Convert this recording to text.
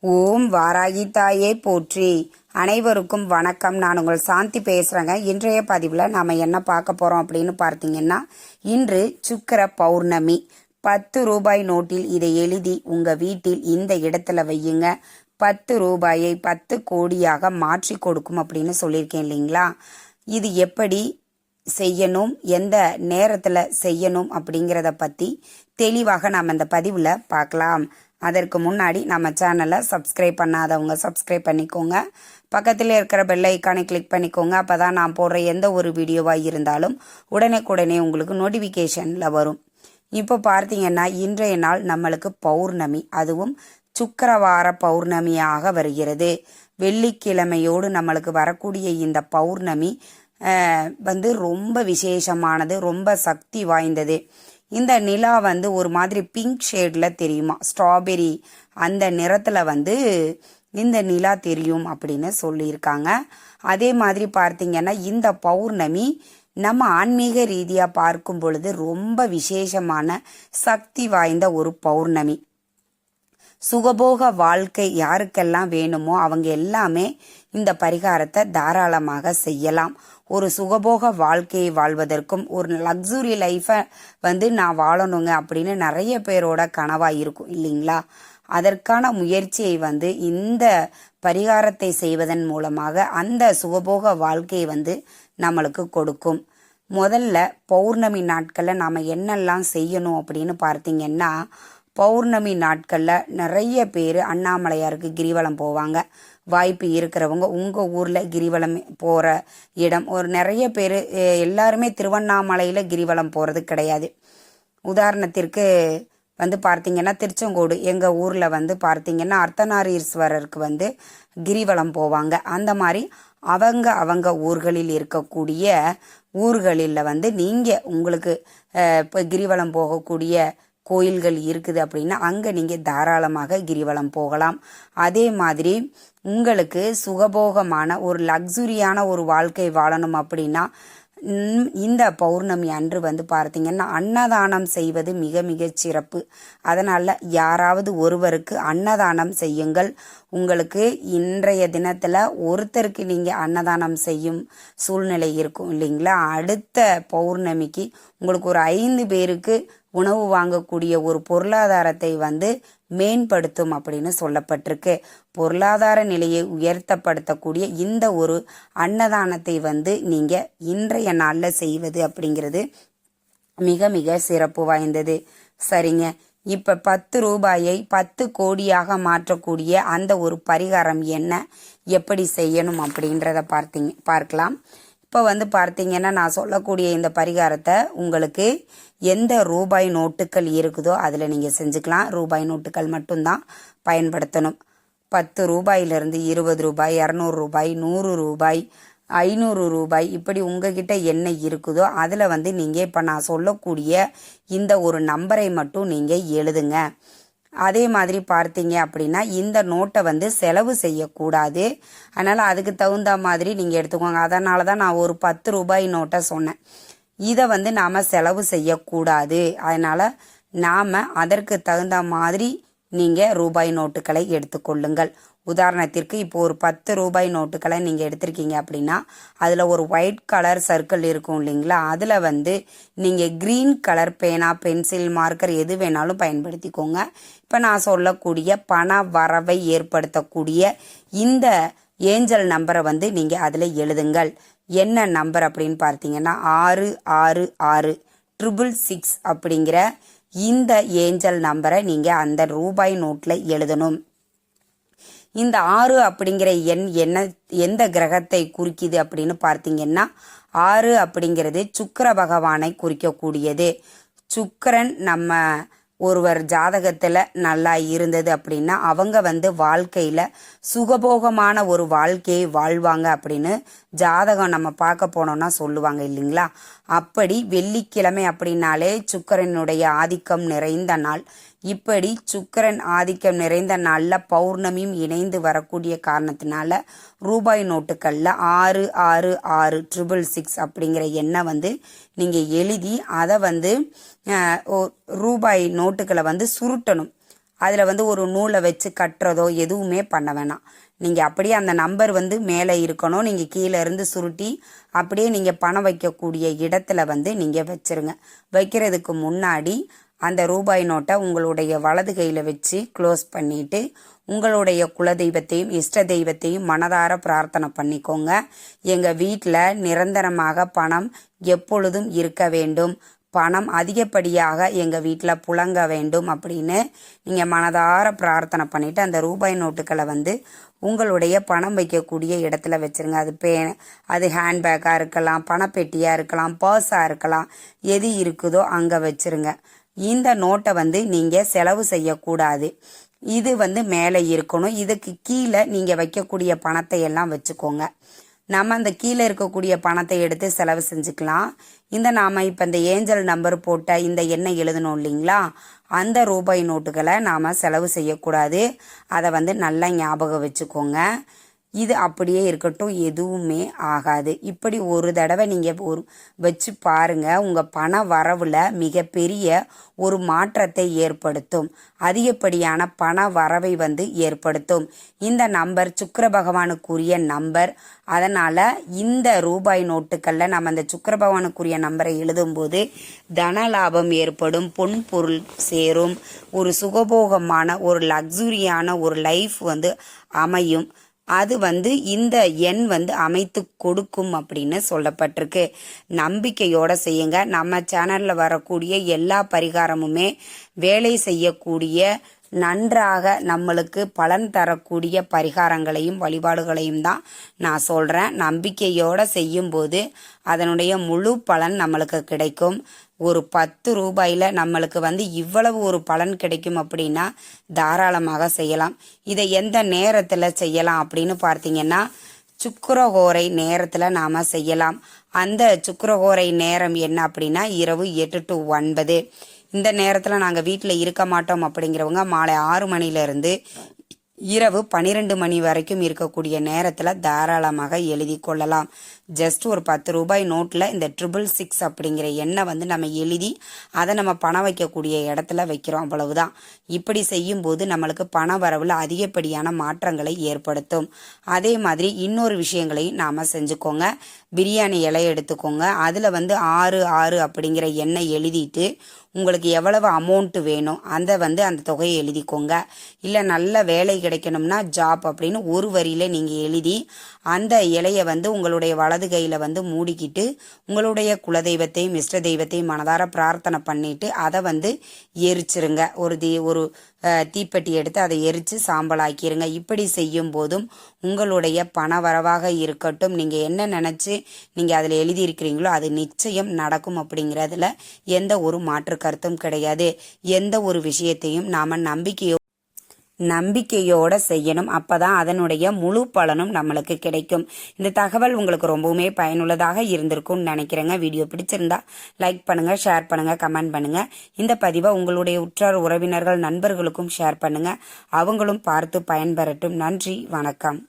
ஓம் வாராகி தாயே போற்றி. அனைவருக்கும் வணக்கம். நான் உங்கள் சாந்தி பேசுகிறேங்க. இன்றைய பதிவில் நாம் என்ன பார்க்க போகிறோம் அப்படின்னு பார்த்தீங்கன்னா, இன்று சுக்கிர பௌர்ணமி. 10 ரூபாய் நோட்டில் இதை எழுதி உங்கள் வீட்டில் இந்த இடத்துல வையுங்க. 10 ரூபாயை 10 கோடியாக மாற்றி கொடுக்கும் அப்படின்னு சொல்லியிருக்கேன் இல்லைங்களா? இது எப்படி செய்யணும், எந்த நேரத்தில் செய்யணும் அப்படிங்கிறத பற்றி தெளிவாக நாம் இந்த பதிவில் பார்க்கலாம். அதற்கு முன்னாடி நம்ம சேனலை சப்ஸ்கிரைப் பண்ணாதவங்க சப்ஸ்கிரைப் பண்ணிக்கோங்க. பக்கத்தில் இருக்கிற பெல் ஐக்கானை கிளிக் பண்ணிக்கோங்க. அப்போ தான் நான் போடுற எந்த ஒரு வீடியோவாக இருந்தாலும் உடனே உங்களுக்கு நோட்டிஃபிகேஷனில் வரும். இப்போ பார்த்தீங்கன்னா, இன்றைய நாள் நம்மளுக்கு பௌர்ணமி, அதுவும் சுக்கிரவார பௌர்ணமியாக வருகிறது. வெள்ளிக்கிழமையோடு நம்மளுக்கு வரக்கூடிய இந்த பௌர்ணமி ரொம்ப விசேஷமானது, ரொம்ப சக்தி வாய்ந்தது. இந்த நிலா ஒரு மாதிரி பிங்க் ஷேடில் தெரியுமா, ஸ்ட்ராபெரி அந்த நிறத்தில் இந்த நிலா தெரியும் அப்படின்னு சொல்லியிருக்காங்க. அதே மாதிரி பார்த்தீங்கன்னா, இந்த பௌர்ணமி நம்ம ஆன்மீக ரீதியாக பார்க்கும் பொழுது ரொம்ப விசேஷமான சக்தி வாய்ந்த ஒரு பௌர்ணமி. சுகபோக வாழ்க்கை யாருக்கெல்லாம் வேணுமோ அவங்க எல்லாமே இந்த பரிகாரத்தை தாராளமாக செய்யலாம். ஒரு சுகபோக வாழ்க்கையை வாழ்வதற்கும், ஒரு லக்ஸுரி லைஃபை நான் வாழணுங்க அப்படின்னு நிறைய பேரோட கனவாக இருக்கும் இல்லைங்களா? அதற்கான முயற்சியை இந்த பரிகாரத்தை செய்வதன் மூலமாக அந்த சுகபோக வாழ்க்கையை நம்மளுக்கு கொடுக்கும். முதல்ல பௌர்ணமி நாட்களில் நாம் என்னெல்லாம் செய்யணும் அப்படின்னு பார்த்தீங்கன்னா, பௌர்ணமி நாட்களில் நிறைய பேர் அண்ணாமலையாருக்கு கிரிவலம் போவாங்க. வாய்ப்பு இருக்கிறவங்க உங்கள் ஊரில் கிரிவலம் போகிற இடம், ஒரு நிறைய பேர் எல்லாருமே திருவண்ணாமலையில் கிரிவலம் போகிறது கிடையாது. உதாரணத்திற்கு பார்த்தீங்கன்னா, திருச்செங்கோடு எங்கள் ஊரில் பார்த்தீங்கன்னா அர்த்தநாரீஸ்வரருக்கு கிரிவலம் போவாங்க. அந்த மாதிரி அவங்க ஊர்களில் இருக்கக்கூடிய ஊர்களில் நீங்கள் உங்களுக்கு இப்போ கிரிவலம் போகக்கூடிய கோயில்கள் இருக்குது அப்படின்னா அங்கே நீங்கள் தாராளமாக கிரிவலம் போகலாம். அதே மாதிரி உங்களுக்கு சுகபோகமான ஒரு லக்ஸுரியான ஒரு வாழ்க்கை வாழணும் அப்படின்னா இந்த பௌர்ணமி அன்று பார்த்தீங்கன்னா அன்னதானம் செய்வது மிக மிக சிறப்பு. அதனால் யாராவது ஒருவருக்கு அன்னதானம் செய்யுங்கள். உங்களுக்கு இன்றைய தினத்தில் ஒருத்தருக்கு நீங்கள் அன்னதானம் செய்யும் சூழ்நிலை இருக்கும் இல்லைங்களா? அடுத்த பௌர்ணமிக்கு உங்களுக்கு ஒரு 5 பேருக்கு உணவு வாங்கக்கூடிய ஒரு பொருளாதாரத்தை மேம்படுத்தும் அப்படின்னு சொல்லப்பட்டிருக்கு. பொருளாதார நிலையை உயர்த்தப்படுத்தக்கூடிய இந்த ஒரு அன்னதானத்தை நீங்கள் இன்றைய நாளில் செய்வது அப்படிங்கிறது மிக மிக சிறப்பு வாய்ந்தது. சரிங்க, இப்போ 10 ரூபாயை 10 கோடியாக மாற்றக்கூடிய அந்த ஒரு பரிகாரம் என்ன, எப்படி செய்யணும் அப்படின்றத பார்க்கலாம். இப்போ பார்த்தீங்கன்னா, நான் சொல்லக்கூடிய இந்த பரிகாரத்தை உங்களுக்கு எந்த ரூபாய் நோட்டுகள் இருக்குதோ அதில் நீங்கள் செஞ்சுக்கலாம். ரூபாய் நோட்டுகள் மட்டும்தான் பயன்படுத்தணும். 10 ரூபாயிலிருந்து 20 ரூபாய், 200 ரூபாய், 100 ரூபாய், 500 ரூபாய், இப்படி உங்ககிட்ட என்ன இருக்குதோ அதில் நீங்கள் இப்போ நான் சொல்லக்கூடிய இந்த ஒரு நம்பரை மட்டும் நீங்கள் எழுதுங்க. அதே மாதிரி பார்த்தீங்க அப்படின்னா, இந்த நோட்டை செலவு செய்யக்கூடாது. அதனால் அதுக்கு தகுந்த மாதிரி நீங்கள் எடுத்துக்கோங்க. அதனால தான் நான் ஒரு 10 ரூபாய் நோட்டை சொன்னேன். இதை நாம் செலவு செய்யக்கூடாது. அதனால் நாம் அதற்கு தகுந்த மாதிரி நீங்கள் ரூபாய் நோட்டுகளை எடுத்துக்கொள்ளுங்கள். உதாரணத்திற்கு இப்போ ஒரு 10 ரூபாய் நோட்டுகளை நீங்கள் எடுத்திருக்கீங்க அப்படின்னா அதில் ஒரு ஒயிட் கலர் சர்க்கிள் இருக்கும் இல்லைங்களா? அதில் நீங்கள் க்ரீன் கலர் பேனா, பென்சில், மார்க்கர் எது வேணாலும் பயன்படுத்திக்கோங்க. இப்போ நான் சொல்லக்கூடிய பண வரவை ஏற்படுத்தக்கூடிய இந்த ஏஞ்சல் நம்பரை நீங்கள் அதில் எழுதுங்கள். என்ன நம்பர் அப்படின்னு பார்த்தீங்கன்னா 66666 அப்படிங்கிற இந்த ஏஞ்சல் நம்பரை நீங்கள் அந்த ரூபாய் நோட்டில் எழுதணும். இந்த 6 அப்படிங்கிற எண் எந்த கிரகத்தை குறிக்குது அப்படின்னு பார்த்தீங்கன்னா, 6 அப்படிங்கிறது சுக்கிர பகவானை குறிக்கக்கூடியது. சுக்கிரன் நம்ம ஒருவர் ஜாதகத்தில் நல்லா இருந்தது அப்படின்னா அவங்க வாழ்க்கையில் சுகபோகமான ஒரு வாழ்க்கையை வாழ்வாங்க அப்படின்னு ஜாதகம் நம்ம பார்க்க போனோம்னா சொல்லுவாங்க இல்லைங்களா? அப்படி வெள்ளிக்கிழமை அப்படின்னாலே சுக்கிரனுடைய ஆதிக்கம் நிறைந்த நாள். இப்படி சுக்கிரன் ஆதிக்கம் நிறைந்த நாளில் பௌர்ணமியும் இணைந்து வரக்கூடிய காரணத்தினால ரூபாய் நோட்டுகளில் 66666 அப்படிங்கிற எண்ணை நீங்கள் எழுதி அதை ரூபாய் நோட்டுகளை சுருட்டணும். அதில் வந்து ஒரு நூலை வச்சு கட்டுறதோ எதுவுமே பண்ண வேணாம். நீங்கள் அப்படியே அந்த நம்பர் வந்து மேலே இருக்கணும். நீங்கள் கீழே இருந்து சுருட்டி அப்படியே நீங்கள் பணம் வைக்கக்கூடிய இடத்துல வந்து நீங்கள் வச்சிருங்க. வைக்கிறதுக்கு முன்னாடி அந்த ரூபாய் நோட்டை உங்களுடைய வலது கையில் வச்சு க்ளோஸ் பண்ணிட்டு உங்களுடைய குலதெய்வத்தையும் இஷ்ட தெய்வத்தையும் மனதார பிரார்த்தனை பண்ணிக்கோங்க. எங்கள் வீட்டில் நிரந்தரமாக பணம் எப்பொழுதும் இருக்க வேண்டும், பணம் அதிகப்படியாக எங்கள் வீட்டில் புழங்க வேண்டும் அப்படின்னு நீங்கள் மனதார பிரார்த்தனை பண்ணிவிட்டு அந்த ரூபாய் நோட்டுகளை வந்து உங்களுடைய பணம் வைக்கக்கூடிய இடத்துல வச்சுருங்க. அது ஹேண்ட்பேக்காக இருக்கலாம், பணப்பெட்டியாக இருக்கலாம், பர்ஸாக இருக்கலாம், எது இருக்குதோ அங்கே வச்சுருங்க. இந்த நோட்டை வந்து நீங்கள் செலவு செய்யக்கூடாது. இது வந்து மேலே இருக்கணும். இதுக்கு கீழே நீங்கள் வைக்கக்கூடிய பணத்தை எல்லாம் வச்சுக்கோங்க. நம்ம அந்த கீழே இருக்கக்கூடிய பணத்தை எடுத்து செலவு செஞ்சுக்கலாம். நாம் இப்போ இந்த ஏஞ்சல் நம்பர் போட்ட இந்த எண்ணெய் எழுதணும் இல்லைங்களா, அந்த ரூபாய் நோட்டுகளை நாம் செலவு செய்யக்கூடாது. அதை வந்து நல்லா ஞாபகம் வச்சுக்கோங்க. இது அப்படியே இருக்கட்டும், எதுவுமே ஆகாது. இப்படி ஒரு தடவை நீங்கள் வச்சு பாருங்க. உங்கள் பண வரவில் மிகப்பெரிய ஒரு மாற்றத்தை ஏற்படுத்தும். அதிகப்படியான பண வரவை வந்து ஏற்படுத்தும். இந்த நம்பர் சுக்கிர பகவானுக்குரிய நம்பர். அதனால் இந்த ரூபாய் நோட்டுக்களில் நம்ம அந்த சுக்கிர பகவானுக்குரிய நம்பரை எழுதும்போது தன லாபம் ஏற்படும், பொன் பொருள் சேரும், ஒரு சுகபோகமான ஒரு லக்ஸுரியான ஒரு லைஃப் வந்து அமையும். அது வந்து இந்த எண் வந்து அமைத்து கொடுக்கும் அப்படின்னு சொல்லப்பட்டிருக்கு. நம்பிக்கையோட செய்யுங்க. நம்ம சேனலில் வரக்கூடிய எல்லா பரிகாரமுமே வேலை செய்யக்கூடிய, நன்றாக நம்மளுக்கு பலன் தரக்கூடிய பரிகாரங்களையும் வழிபாடுகளையும் தான் நான் சொல்கிறேன். நம்பிக்கையோடு செய்யும்போது அதனுடைய முழு பலன் நம்மளுக்கு கிடைக்கும். ஒரு 10 ரூபாயில் நம்மளுக்கு வந்து இவ்வளவு ஒரு பலன் கிடைக்கும் அப்படின்னா தாராளமாக செய்யலாம். இதை எந்த நேரத்தில் செய்யலாம் அப்படின்னு பார்த்தீங்கன்னா, சுக்கிரஹோரை நேரத்தில் நாம் செய்யலாம். அந்த சுக்கிரஹோரை நேரம் என்ன அப்படின்னா இரவு 8 to 9. இந்த நேரத்தில் நாங்கள் வீட்டில் இருக்க மாட்டோம் அப்படிங்கிறவங்க மாலை 6 மணிலேருந்து இரவு 12 மணி வரைக்கும் இருக்கக்கூடிய நேரத்தில் தாராளமாக எழுதி கொள்ளலாம். ஜஸ்ட் ஒரு 10 ரூபாய் நோட்டில் இந்த 666 அப்படிங்கிற எண்ணை வந்து நம்ம எழுதி அதை நம்ம பணம் வைக்கக்கூடிய இடத்துல வைக்கிறோம், அவ்வளவுதான். இப்படி செய்யும்போது நம்மளுக்கு பண வரவில் அதிகப்படியான மாற்றங்களை ஏற்படுத்தும். அதே மாதிரி இன்னொரு விஷயங்களையும் நாம் செஞ்சுக்கோங்க. பிரியாணி இலை எடுத்துக்கோங்க. அதில் வந்து 66 அப்படிங்கிற எண்ணை எழுதிட்டு உங்களுக்கு எவ்வளவு அமௌண்ட்டு வேணும் அதை வந்து அந்த தொகையை எழுதிக்கோங்க. இல்லை நல்ல வேலை கிடைக்கணும்னா ஜாப் அப்படின்னு ஒரு வரியில் நீங்கள் எழுதி அந்த இலையை வந்து உங்களுடைய வலது கையில் வந்து மூடிக்கிட்டு உங்களுடைய குலதெய்வத்தையும் இஷ்ட தெய்வத்தையும் மனதார பிரார்த்தனை பண்ணிட்டு அதை வந்து எரிச்சிருங்க. ஒரு தீப்பெட்டி எடுத்து அதை எரித்து சாம்பலாக்கிருங்க. இப்படி செய்யும் போதும் உங்களுடைய பண வரவாக இருக்கட்டும், நீங்கள் என்ன நினச்சி நீங்கள் அதில் எழுதியிருக்கிறீங்களோ அது நிச்சயம் நடக்கும் அப்படிங்கிறதுல எந்த ஒரு மாற்று கருத்தும் கிடையாது. எந்த ஒரு விஷயத்தையும் நாம் நம்பிக்கையோட செய்யணும். அப்பதான் அதனுடைய முழு பலனும் நம்மளுக்கு கிடைக்கும். இந்த தகவல் உங்களுக்கு ரொம்பவுமே பயனுள்ளதாக இருந்திருக்கும்னு நினைக்கிறேங்க. வீடியோ பிடிச்சிருந்தா லைக் பண்ணுங்க, ஷேர் பண்ணுங்க, கமெண்ட் பண்ணுங்க. இந்த பதிவை உங்களுடைய உற்றார் உறவினர்கள் நண்பர்களுக்கும் ஷேர் பண்ணுங்க. அவங்களும் பார்த்து பயன்பெறட்டும். நன்றி, வணக்கம்.